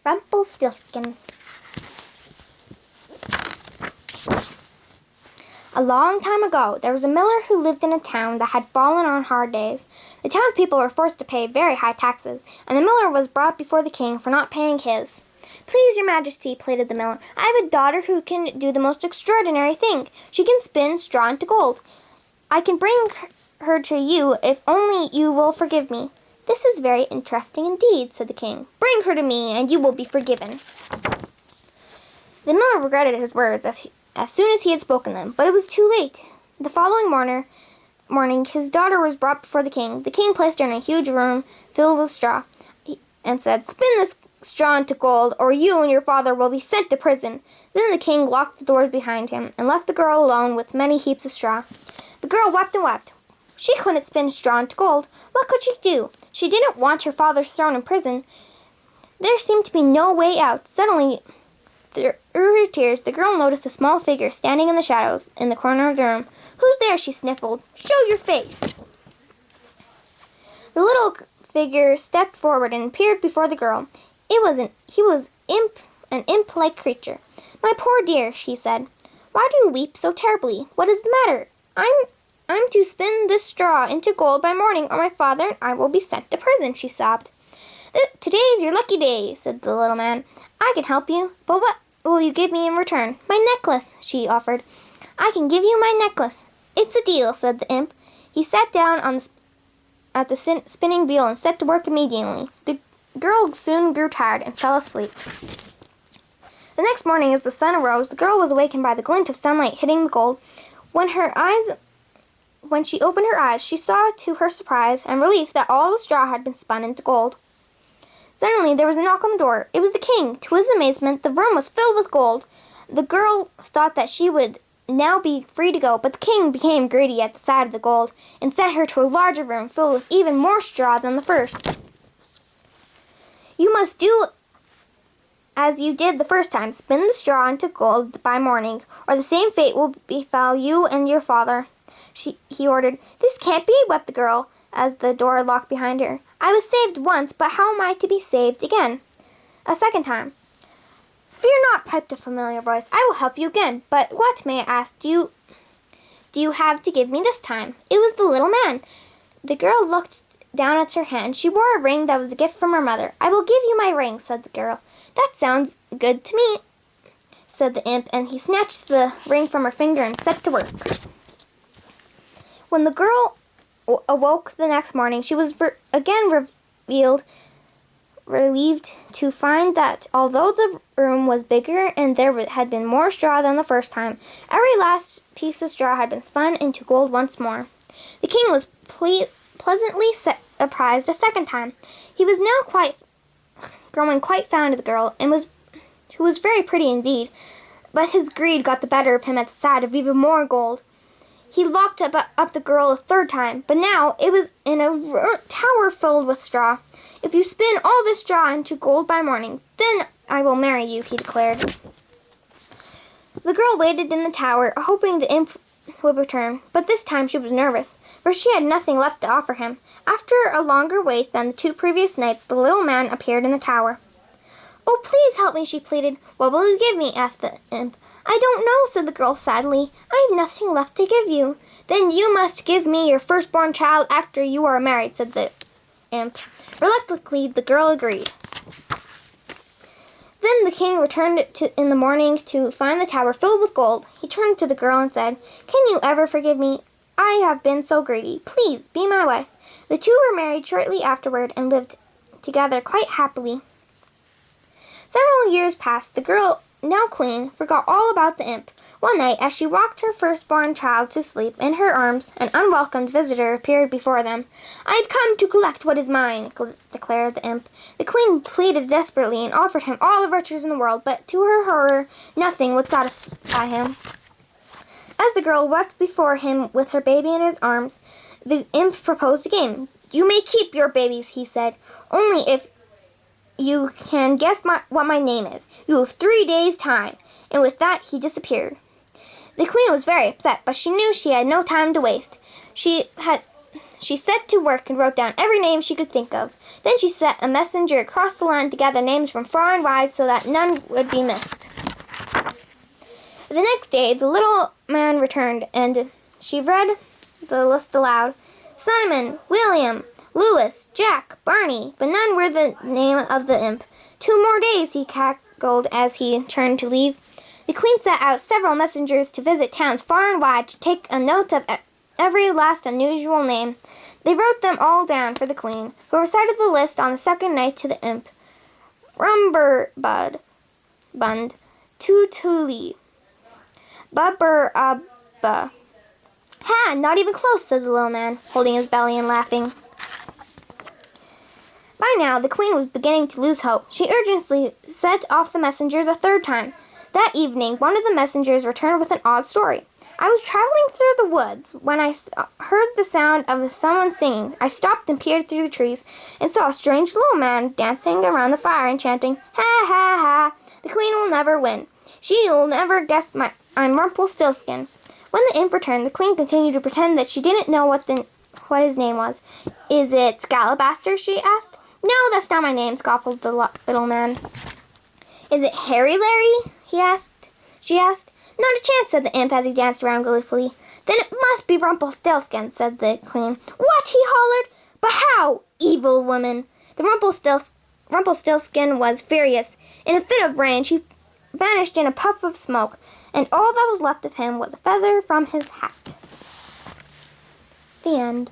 Rumplestiltskin. A long time ago, there was a miller who lived in a town that had fallen on hard days. The townspeople were forced to pay very high taxes, and the miller was brought before the king for not paying his. "Please, your majesty," pleaded the miller, "I have a daughter who can do the most extraordinary thing. She can spin straw into gold. I can bring her to you if only you will forgive me." "This is very interesting indeed," said the king. "Bring her to me, and you will be forgiven." The miller regretted his words as soon as he had spoken them, but it was too late. The following morning, his daughter was brought before the king. The king placed her in a huge room filled with straw, and said, "Spin this straw into gold, or you and your father will be sent to prison." Then the king locked the doors behind him, and left the girl alone with many heaps of straw. The girl wept and wept. She couldn't spin straw into gold. What could she do? She didn't want her father's throne in prison. There seemed to be no way out. Suddenly, through her tears, the girl noticed a small figure standing in the shadows in the corner of the room. "Who's there?" she sniffled. "Show your face." The little figure stepped forward and appeared before the girl. He was an imp-like creature. "My poor dear," she said, "why do you weep so terribly? What is the matter?" I'm to spin this straw into gold by morning, or my father and I will be sent to prison," she sobbed. "Today is your lucky day," said the little man. "I can help you, but what will you give me in return?" "My necklace," she offered. "I can give you my necklace." "It's a deal," said the imp. He sat down at the spinning wheel and set to work immediately. The girl soon grew tired and fell asleep. The next morning, as the sun arose, the girl was awakened by the glint of sunlight hitting the gold. When she opened her eyes, she saw, to her surprise and relief, that all the straw had been spun into gold. Suddenly, there was a knock on the door. It was the king. To his amazement, the room was filled with gold. The girl thought that she would now be free to go, but the king became greedy at the sight of the gold and sent her to a larger room filled with even more straw than the first. "You must do as you did the first time. Spin the straw into gold by morning, or the same fate will befall you and your father," he ordered. "This can't be," wept the girl, as the door locked behind her. "I was saved once, but how am I to be saved again a second time?" "Fear not," piped a familiar voice. "I will help you again. But what, may I ask, do you have to give me this time?" It was the little man. The girl looked down at her hand. She wore a ring that was a gift from her mother. "I will give you my ring," said the girl. "That sounds good to me," said the imp, and he snatched the ring from her finger and set to work. When the girl awoke the next morning, she was again relieved to find that although the room was bigger and there had been more straw than the first time, every last piece of straw had been spun into gold once more. The king was pleasantly surprised a second time. He was now growing quite fond of the girl, who was very pretty indeed, but his greed got the better of him at the sight of even more gold. He locked up the girl a third time, but now it was in a tower filled with straw. "If you spin all this straw into gold by morning, then I will marry you," he declared. The girl waited in the tower, hoping the imp would return, but this time she was nervous, for she had nothing left to offer him. After a longer wait than the 2 previous nights, the little man appeared in the tower. "Oh, please help me," she pleaded. "What will you give me?" asked the imp. "I don't know," said the girl sadly. "I have nothing left to give you." "Then you must give me your firstborn child after you are married," said the imp. Reluctantly, the girl agreed. Then the king returned in the morning to find the tower filled with gold. He turned to the girl and said, "Can you ever forgive me? I have been so greedy. Please be my wife." The two were married shortly afterward and lived together quite happily. Several years passed. The girl, now queen, forgot all about the imp. One night, as she rocked her firstborn child to sleep in her arms, an unwelcome visitor appeared before them. "I've come to collect what is mine," declared the imp. The queen pleaded desperately and offered him all the riches in the world, but to her horror, nothing would satisfy him. As the girl wept before him with her baby in his arms, the imp proposed a game. "You may keep your babies," he said, "only if you can guess what my name is. You have 3 days' time." And with that, he disappeared. The queen was very upset, but she knew she had no time to waste. She She set to work and wrote down every name she could think of. Then she sent a messenger across the land to gather names from far and wide so that none would be missed. The next day, the little man returned, and she read the list aloud. Simon, William, Louis, Jack, Barney, but none were the name of the imp. 2 more days, he cackled as he turned to leave. The queen sent out several messengers to visit towns far and wide to take a note of every last unusual name. They wrote them all down for the queen, who recited the list on the second night to the imp. Rumberbud, Bund, Tutuli, Bubberabba. Ha! Not even close, said the little man, holding his belly and laughing. By now, the queen was beginning to lose hope. She urgently sent off the messengers a 3rd time. That evening, one of the messengers returned with an odd story. I was traveling through the woods when I heard the sound of someone singing. I stopped and peered through the trees and saw a strange little man dancing around the fire and chanting, ha ha ha, the queen will never win. She will never guess I'm Rumplestiltskin. When the imp returned, the queen continued to pretend that she didn't know what his name was. Is it Scalabaster? She asked. No, that's not my name, scoffed the little man. Is it Harry Larry? She asked. Not a chance, said the imp as he danced around gleefully. Then it must be Rumpelstiltskin, said the queen. What? He hollered. But how, evil woman? The Rumpelstiltskin was furious. In a fit of rage, he vanished in a puff of smoke, and all that was left of him was a feather from his hat. The end.